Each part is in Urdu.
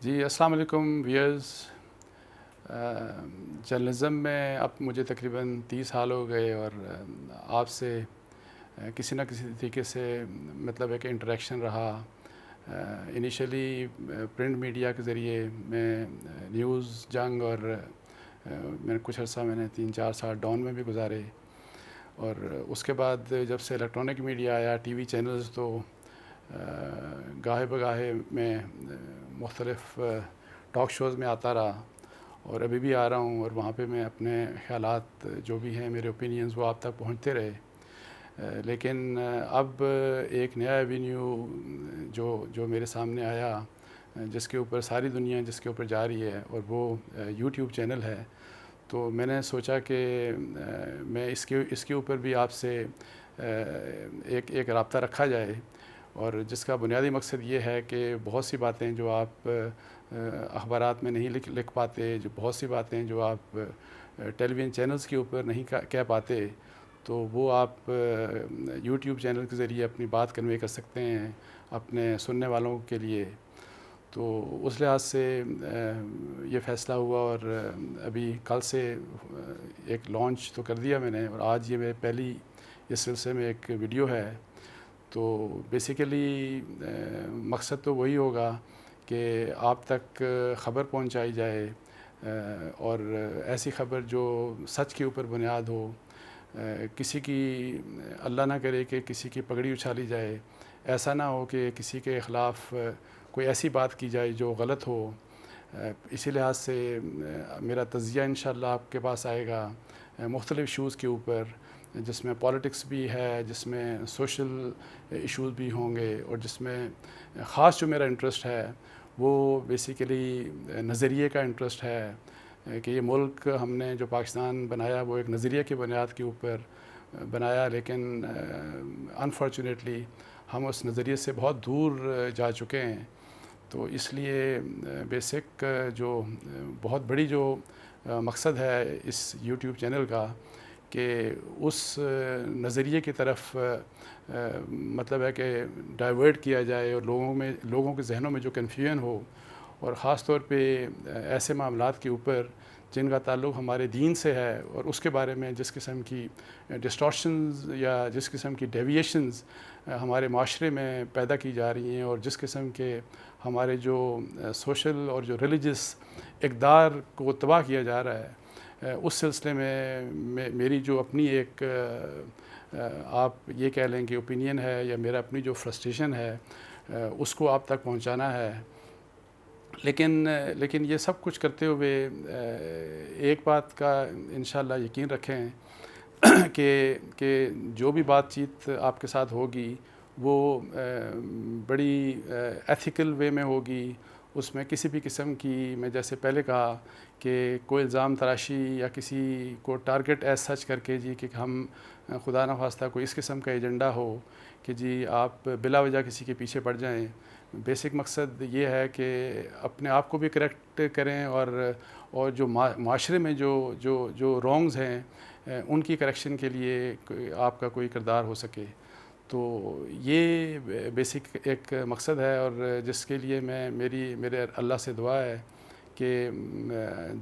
جی السلام علیکم ویئرز. جرنلزم میں اب مجھے تقریباً 30 سال ہو گئے اور آپ سے کسی نہ کسی طریقے سے مطلب ایک انٹریکشن رہا. انیشلی پرنٹ میڈیا کے ذریعے میں نیوز جنگ اور میں نے کچھ عرصہ 3-4 سال ڈان میں بھی گزارے، اور اس کے بعد جب سے الیکٹرانک میڈیا آیا، ٹی وی چینلز، تو گاہے بگاہے میں مختلف ٹاک شوز میں آتا رہا، اور ابھی بھی آ رہا ہوں، اور وہاں پہ میں اپنے خیالات جو بھی ہیں، میرے اوپینینز، وہ آپ تک پہنچتے رہے. لیکن اب ایک نیا ایوینیو جو میرے سامنے آیا، جس کے اوپر ساری دنیا جس کے اوپر جا رہی ہے، اور وہ یوٹیوب چینل ہے. تو میں نے سوچا کہ میں اس کے اوپر بھی آپ سے ایک رابطہ رکھا جائے، اور جس کا بنیادی مقصد یہ ہے کہ بہت سی باتیں جو آپ اخبارات میں نہیں لکھ پاتے، جو بہت سی باتیں جو آپ ٹیلی ویژن چینلز کے اوپر نہیں کہہ پاتے، تو وہ آپ یوٹیوب چینل کے ذریعے اپنی بات کنوے کر سکتے ہیں اپنے سننے والوں کے لیے. تو اس لحاظ سے یہ فیصلہ ہوا، اور ابھی کل سے ایک لانچ تو کر دیا میں نے، اور آج یہ میرے پہلی اس سلسلے میں ایک ویڈیو ہے. تو بیسیکلی مقصد تو وہی ہوگا کہ آپ تک خبر پہنچائی جائے، اور ایسی خبر جو سچ کے اوپر بنیاد ہو. کسی کی اللہ نہ کرے کہ کسی کی پگڑی اچھالی جائے، ایسا نہ ہو کہ کسی کے خلاف کوئی ایسی بات کی جائے جو غلط ہو. اسی لحاظ سے میرا تجزیہ انشاءاللہ آپ کے پاس آئے گا مختلف ایشوز کے اوپر، جس میں پالیٹکس بھی ہے، جس میں سوشل ایشوز بھی ہوں گے، اور جس میں خاص جو میرا انٹرسٹ ہے وہ بیسیکلی نظریے کا انٹرسٹ ہے کہ یہ ملک ہم نے جو پاکستان بنایا وہ ایک نظریے کی بنیاد کے اوپر بنایا، لیکن انفارچونیٹلی ہم اس نظریے سے بہت دور جا چکے ہیں. تو اس لیے بیسک جو بہت بڑی جو مقصد ہے اس یوٹیوب چینل کا، کہ اس نظریے کی طرف مطلب ہے کہ ڈائیورٹ کیا جائے، اور لوگوں کے ذہنوں میں جو کنفیوژن ہو، اور خاص طور پہ ایسے معاملات کے اوپر جن کا تعلق ہمارے دین سے ہے، اور اس کے بارے میں جس قسم کی ڈسٹارشنز یا جس قسم کی ڈیویشنز ہمارے معاشرے میں پیدا کی جا رہی ہیں، اور جس قسم کے ہمارے جو سوشل اور جو ریلیجس اقدار کو تباہ کیا جا رہا ہے، اس سلسلے میں میری جو اپنی ایک آپ یہ کہہ لیں کہ اوپینین ہے، یا میرا اپنی جو فرسٹریشن ہے، اس کو آپ تک پہنچانا ہے. لیکن یہ سب کچھ کرتے ہوئے ایک بات کا انشاءاللہ یقین رکھیں کہ جو بھی بات چیت آپ کے ساتھ ہوگی وہ بڑی ایتھیکل وے میں ہوگی. اس میں کسی بھی قسم کی، میں جیسے پہلے کہا کہ کوئی الزام تراشی یا کسی کو ٹارگٹ ایز سچ کر کے جی کہ ہم خدا نخواستہ کوئی اس قسم کا ایجنڈا ہو کہ جی آپ بلا وجہ کسی کے پیچھے پڑ جائیں. بیسک مقصد یہ ہے کہ اپنے آپ کو بھی کریکٹ کریں، اور جو معاشرے میں جو رونگز ہیں ان کی کریکشن کے لیے آپ کا کوئی کردار ہو سکے. تو یہ بیسک ایک مقصد ہے، اور جس کے لیے میرے اللہ سے دعا ہے کہ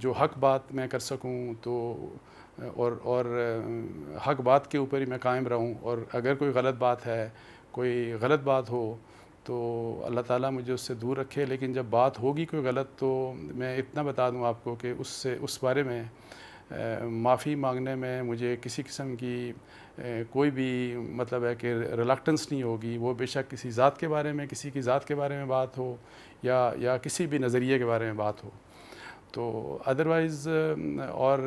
جو حق بات میں کر سکوں، تو اور حق بات کے اوپر ہی میں قائم رہوں. اور اگر کوئی غلط بات ہے، کوئی غلط بات ہو، تو اللہ تعالیٰ مجھے اس سے دور رکھے. لیکن جب بات ہوگی کوئی غلط، تو میں اتنا بتا دوں آپ کو کہ اس بارے میں معافی مانگنے میں مجھے کسی قسم کی کوئی بھی مطلب ہے کہ ریلکٹنس نہیں ہوگی. وہ بے شک کسی ذات کے بارے میں، کسی کی ذات کے بارے میں بات ہو، یا کسی بھی نظریے کے بارے میں بات ہو. تو ادروائز اور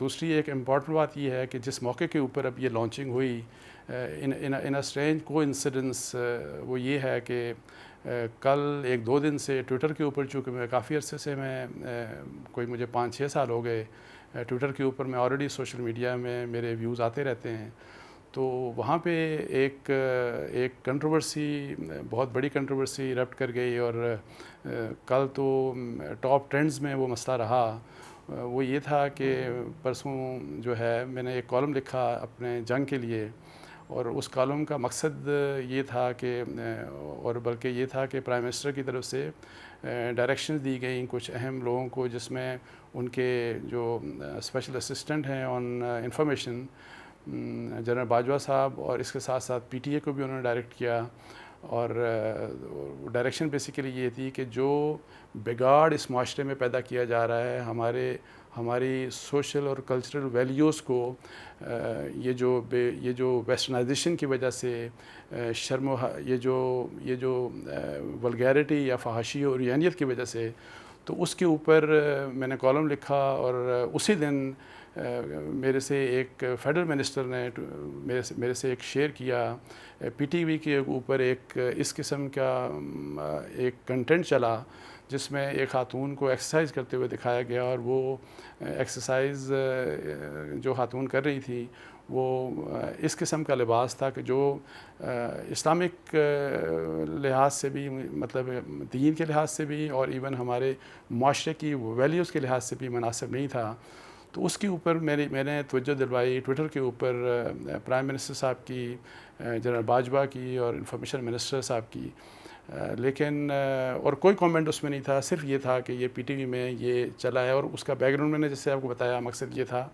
دوسری ایک امپورٹنٹ بات یہ ہے کہ جس موقع کے اوپر اب یہ لانچنگ ہوئی، ان اے اسٹرینج کو انسیڈنس، وہ یہ ہے کہ کل 1-2 دن سے ٹویٹر کے اوپر، چونکہ میں کافی عرصے سے کوئی مجھے 5-6 سال ہو گئے ٹویٹر کے اوپر، میں آلریڈی سوشل میڈیا میں میرے ویوز آتے رہتے ہیں. تو وہاں پہ ایک کنٹروورسی، بہت بڑی کنٹروورسی ایرپٹ کر گئی، اور کل تو ٹاپ ٹرینڈز میں وہ مسئلہ رہا. وہ یہ تھا کہ پرسوں جو ہے میں نے ایک کالم لکھا اپنے جنگ کے لیے، اور اس کالم کا مقصد یہ تھا کہ اور بلکہ یہ تھا کہ پرائم منسٹر کی طرف سے ڈائریکشن دی گئیں کچھ اہم لوگوں کو، جس میں ان کے جو اسپیشل اسسٹنٹ ہیں آن انفارمیشن جنرل باجوہ صاحب، اور اس کے ساتھ ساتھ پی ٹی اے کو بھی انہوں نے ڈائریکٹ کیا. اور ڈائریکشن بیسیکلی یہ تھی کہ جو بگاڑ اس معاشرے میں پیدا کیا جا رہا ہے ہماری سوشل اور کلچرل ویلیوز کو، یہ جو ویسٹرنائزیشن کی وجہ سے یہ جو ولگیرٹی یا فحاشی اور یعنیت کی وجہ سے، تو اس کے اوپر میں نے کالم لکھا. اور اسی دن میرے سے ایک فیڈرل منسٹر نے میرے سے ایک شیئر کیا، پی ٹی وی کے اوپر ایک اس قسم کا ایک کنٹینٹ چلا جس میں ایک خاتون کو ایکسرسائز کرتے ہوئے دکھایا گیا، اور وہ ایکسرسائز جو خاتون کر رہی تھی وہ اس قسم کا لباس تھا کہ جو اسلامک لحاظ سے بھی، مطلب دین کے لحاظ سے بھی، اور ایون ہمارے معاشرے کی ویلیوز کے لحاظ سے بھی مناسب نہیں تھا. تو اس کے اوپر میں نے توجہ دلوائی ٹویٹر کے اوپر پرائم منسٹر صاحب کی، جنرل باجوہ کی، اور انفارمیشن منسٹر صاحب کی. لیکن اور کوئی کامنٹ اس میں نہیں تھا، صرف یہ تھا کہ یہ پی ٹی وی میں یہ چلا ہے. اور اس کا بیک گراؤنڈ میں نے جیسے آپ کو بتایا، مقصد یہ تھا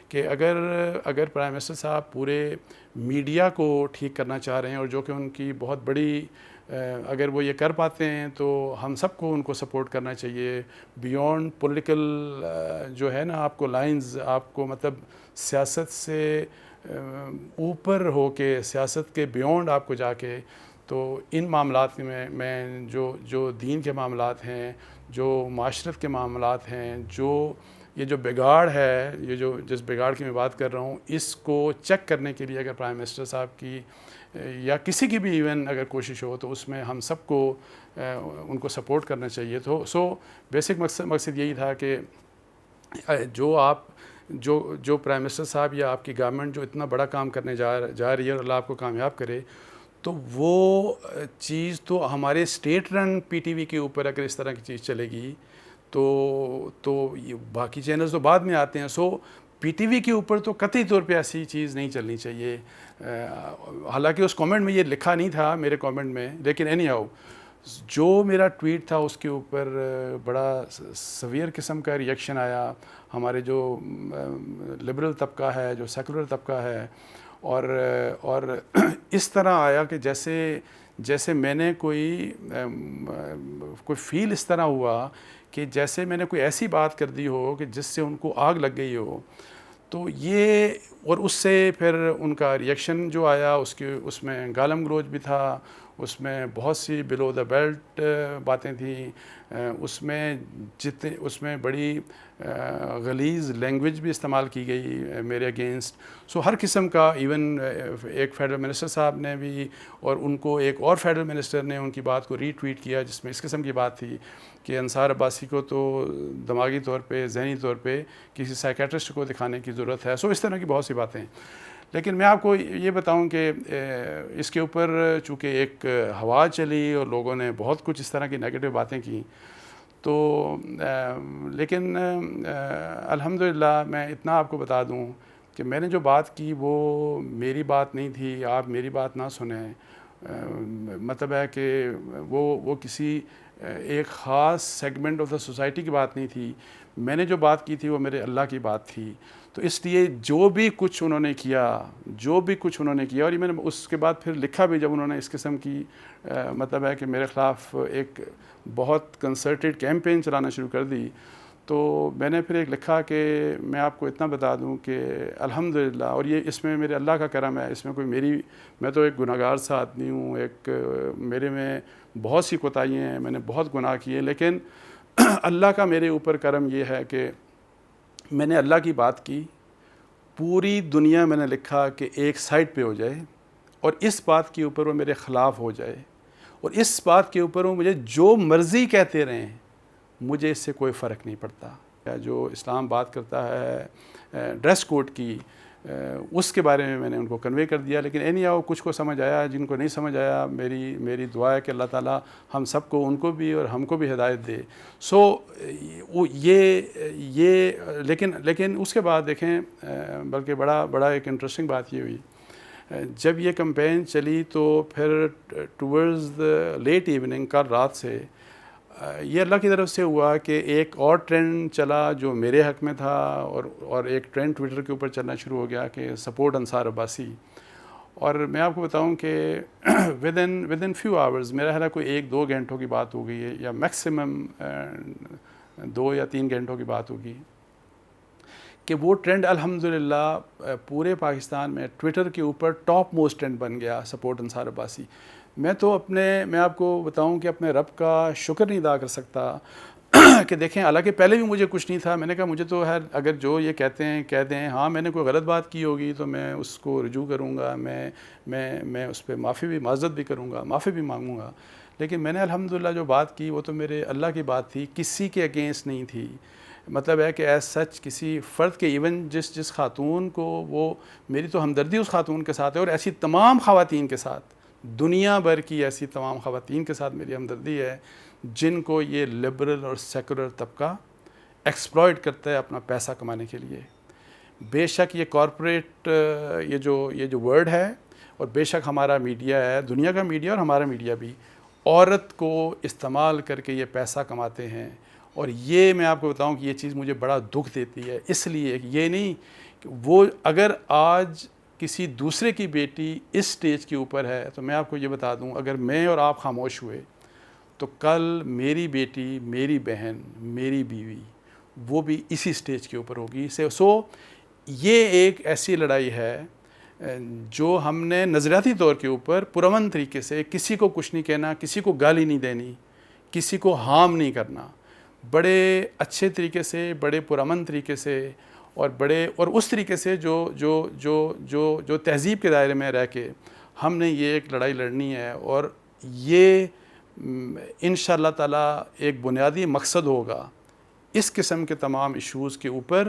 کہ اگر پرائم منسٹر صاحب پورے میڈیا کو ٹھیک کرنا چاہ رہے ہیں، اور جو کہ ان کی بہت بڑی، اگر وہ یہ کر پاتے ہیں تو ہم سب کو ان کو سپورٹ کرنا چاہیے. بیونڈ پولیٹیکل جو ہے نا، آپ کو لائنز، آپ کو مطلب سیاست سے اوپر ہو کے، سیاست کے بیونڈ آپ کو جا کے، تو ان معاملات میں جو دین کے معاملات ہیں، جو معاشرت کے معاملات ہیں، یہ جو بگاڑ ہے، جس بگاڑ کی میں بات کر رہا ہوں، اس کو چیک کرنے کے لیے اگر پرائم منسٹر صاحب کی یا کسی کی بھی ایون اگر کوشش ہو، تو اس میں ہم سب کو ان کو سپورٹ کرنا چاہیے. تو بیسک مقصد یہی تھا کہ جو پرائم منسٹر صاحب یا آپ کی گورنمنٹ جو اتنا بڑا کام کرنے جا رہی ہے، اور اللہ آپ کو کامیاب کرے، تو وہ چیز تو ہمارے state run P T V کے اوپر اگر اس طرح کی چیز چلے گی تو باقی چینلز تو بعد میں آتے ہیں. سو پی ٹی وی کے اوپر تو قطعی طور پہ ایسی چیز نہیں چلنی چاہیے. حالانکہ اس کامنٹ میں یہ لکھا نہیں تھا میرے کامنٹ میں، لیکن اینی ہاؤ جو میرا ٹویٹ تھا اس کے اوپر بڑا سویئر قسم کا ریئیکشن آیا. ہمارے جو لبرل طبقہ ہے، جو سیکولر طبقہ ہے، اور اس طرح آیا کہ جیسے میں نے کوئی فیل اس طرح ہوا کہ جیسے میں نے کوئی ایسی بات کر دی ہو کہ جس سے ان کو آگ لگ گئی ہو. تو یہ، اور اس سے پھر ان کا ریئیکشن جو آیا، اس میں گالم گلوچ بھی تھا، اس میں بہت سی بلو دا بیلٹ باتیں تھیں، اس میں بڑی غلیظ لینگویج بھی استعمال کی گئی میرے اگینسٹ. سو ہر قسم کا، ایون ایک فیڈرل منسٹر صاحب نے بھی، اور ان کو ایک اور فیڈرل منسٹر نے ان کی بات کو ری ٹویٹ کیا، جس میں اس قسم کی بات تھی کہ انصار عباسی کو تو دماغی طور پہ، ذہنی طور پہ کسی سائیکیٹرسٹ کو دکھانے کی ضرورت ہے. سو اس طرح کی بہت سی باتیں. لیکن میں آپ کو یہ بتاؤں کہ اس کے اوپر چونکہ ایک ہوا چلی اور لوگوں نے بہت کچھ اس طرح کی نیگیٹو باتیں کی، تو لیکن الحمدللہ میں اتنا آپ کو بتا دوں کہ میں نے جو بات کی وہ میری بات نہیں تھی. آپ میری بات نہ سنیں، مطلب ہے کہ وہ کسی ایک خاص سیگمنٹ آف دا سوسائٹی کی بات نہیں تھی. میں نے جو بات کی تھی وہ میرے اللہ کی بات تھی. تو اس لیے جو بھی کچھ انہوں نے کیا، اور یہ میں نے اس کے بعد پھر لکھا بھی، جب انہوں نے اس قسم کی مطلب ہے کہ میرے خلاف ایک بہت کنسرٹڈ کیمپین چلانا شروع کر دی، تو میں نے پھر ایک لکھا کہ میں آپ کو اتنا بتا دوں کہ الحمدللہ، اور یہ اس میں میرے اللہ کا کرم ہے، اس میں کوئی میں تو ایک گناہ گار سا آدمی ہوں، میرے میں بہت سی کوتاہیاں ہیں، میں نے بہت گناہ کیے، لیکن اللہ کا میرے اوپر کرم یہ ہے کہ میں نے اللہ کی بات کی. پوری دنیا میں نے لکھا کہ ایک سائٹ پہ ہو جائے، اور اس بات کے اوپر وہ میرے خلاف ہو جائے، اور اس بات کے اوپر وہ مجھے جو مرضی کہتے رہیں، مجھے اس سے کوئی فرق نہیں پڑتا. جو اسلام بات کرتا ہے ڈریس کوڈ کی، اس کے بارے میں نے ان کو کنوے کر دیا. لیکن اینی ہاؤ کچھ کو سمجھ آیا، جن کو نہیں سمجھ آیا، میری دعا ہے کہ اللہ تعالیٰ ہم سب کو، ان کو بھی اور ہم کو بھی ہدایت دے. سو لیکن اس کے بعد دیکھیں، بلکہ بڑا ایک انٹرسٹنگ بات یہ ہوئی جب یہ کمپین چلی تو پھر ٹورڈز لیٹ ایوننگ کل رات سے یہ اللہ کی طرف سے ہوا کہ ایک اور ٹرینڈ چلا جو میرے حق میں تھا، اور ایک ٹرینڈ ٹویٹر کے اوپر چلنا شروع ہو گیا کہ سپورٹ انصار عباسی. اور میں آپ کو بتاؤں کہ ود ان فیو آورز، میرا خیال ہے کوئی 1-2 گھنٹوں کی بات ہو گئی ہے، یا میکسیمم 2 یا 3 گھنٹوں کی بات ہوگی، کہ وہ ٹرینڈ الحمدللہ پورے پاکستان میں ٹویٹر کے اوپر ٹاپ موسٹ ٹرینڈ بن گیا، سپورٹ انصار عباسی. میں آپ کو بتاؤں کہ اپنے رب کا شکر نہیں ادا کر سکتا کہ دیکھیں، حالانکہ پہلے بھی مجھے کچھ نہیں تھا. میں نے کہا مجھے تو اگر جو یہ کہتے ہیں کہہ دیں، ہاں میں نے کوئی غلط بات کی ہوگی تو میں اس کو رجوع کروں گا، میں اس پہ معذرت بھی کروں گا، معافی بھی مانگوں گا. لیکن میں نے الحمدللہ جو بات کی وہ تو میرے اللہ کی بات تھی، کسی کے اگینسٹ نہیں تھی. مطلب ہے کہ ایز سچ کسی فرد کے، ایون جس خاتون کو، وہ میری تو ہمدردی اس خاتون کے ساتھ ہے، اور ایسی تمام خواتین کے ساتھ، دنیا بھر کی ایسی تمام خواتین کے ساتھ میری ہمدردی ہے جن کو یہ لبرل اور سیکولر طبقہ ایکسپلائٹ کرتا ہے اپنا پیسہ کمانے کے لیے. بے شک یہ کارپوریٹ یہ جو ورڈ ہے، اور بے شک ہمارا میڈیا ہے، دنیا کا میڈیا اور ہمارا میڈیا بھی، عورت کو استعمال کر کے یہ پیسہ کماتے ہیں. اور یہ میں آپ کو بتاؤں کہ یہ چیز مجھے بڑا دکھ دیتی ہے، اس لیے کہ یہ نہیں کہ وہ اگر آج کسی دوسرے کی بیٹی اس سٹیج کے اوپر ہے، تو میں آپ کو یہ بتا دوں، اگر میں اور آپ خاموش ہوئے تو کل میری بیٹی، میری بہن، میری بیوی، وہ بھی اسی سٹیج کے اوپر ہوگی. سو یہ ایک ایسی لڑائی ہے جو ہم نے نظریاتی طور کے اوپر پرامن طریقے سے، کسی کو کچھ نہیں کہنا، کسی کو گالی نہیں دینی، کسی کو ہارم نہیں کرنا، بڑے اچھے طریقے سے، بڑے پرامن طریقے سے، اور اس طریقے سے جو تہذیب کے دائرے میں رہ کے ہم نے یہ ایک لڑائی لڑنی ہے. اور یہ انشاءاللہ تعالیٰ ایک بنیادی مقصد ہوگا اس قسم کے تمام ایشوز کے اوپر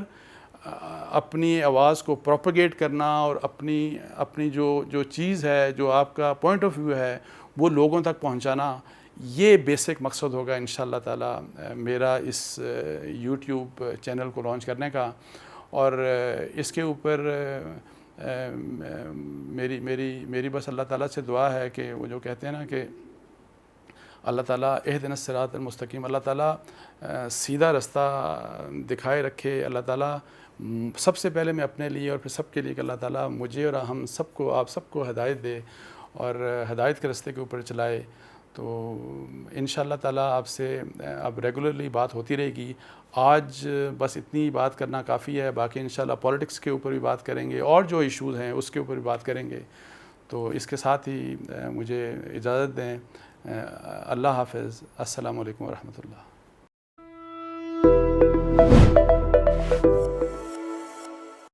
اپنی آواز کو پروپیگیٹ کرنا، اور اپنی جو چیز ہے، جو آپ کا پوائنٹ آف ویو ہے، وہ لوگوں تک پہنچانا. یہ بیسک مقصد ہوگا انشاءاللہ تعالیٰ میرا اس یوٹیوب چینل کو لانچ کرنے کا. اور اس کے اوپر میری بس اللہ تعالیٰ سے دعا ہے کہ وہ جو کہتے ہیں نا کہ اللہ تعالیٰ اہدنا الصراط المستقیم، اللہ تعالیٰ سیدھا رستہ دکھائے رکھے. اللہ تعالیٰ سب سے پہلے میں اپنے لیے اور پھر سب کے لیے کہ اللہ تعالیٰ مجھے اور ہم سب کو، آپ سب کو ہدایت دے اور ہدایت کے رستے کے اوپر چلائے. تو انشاءاللہ تعالیٰ آپ سے اب ریگولرلی بات ہوتی رہے گی. آج بس اتنی بات کرنا کافی ہے، باقی انشاءاللہ پولیٹکس کے اوپر بھی بات کریں گے، اور جو ایشوز ہیں اس کے اوپر بھی بات کریں گے. تو اس کے ساتھ ہی مجھے اجازت دیں. اللہ حافظ. السلام علیکم ورحمۃ اللہ.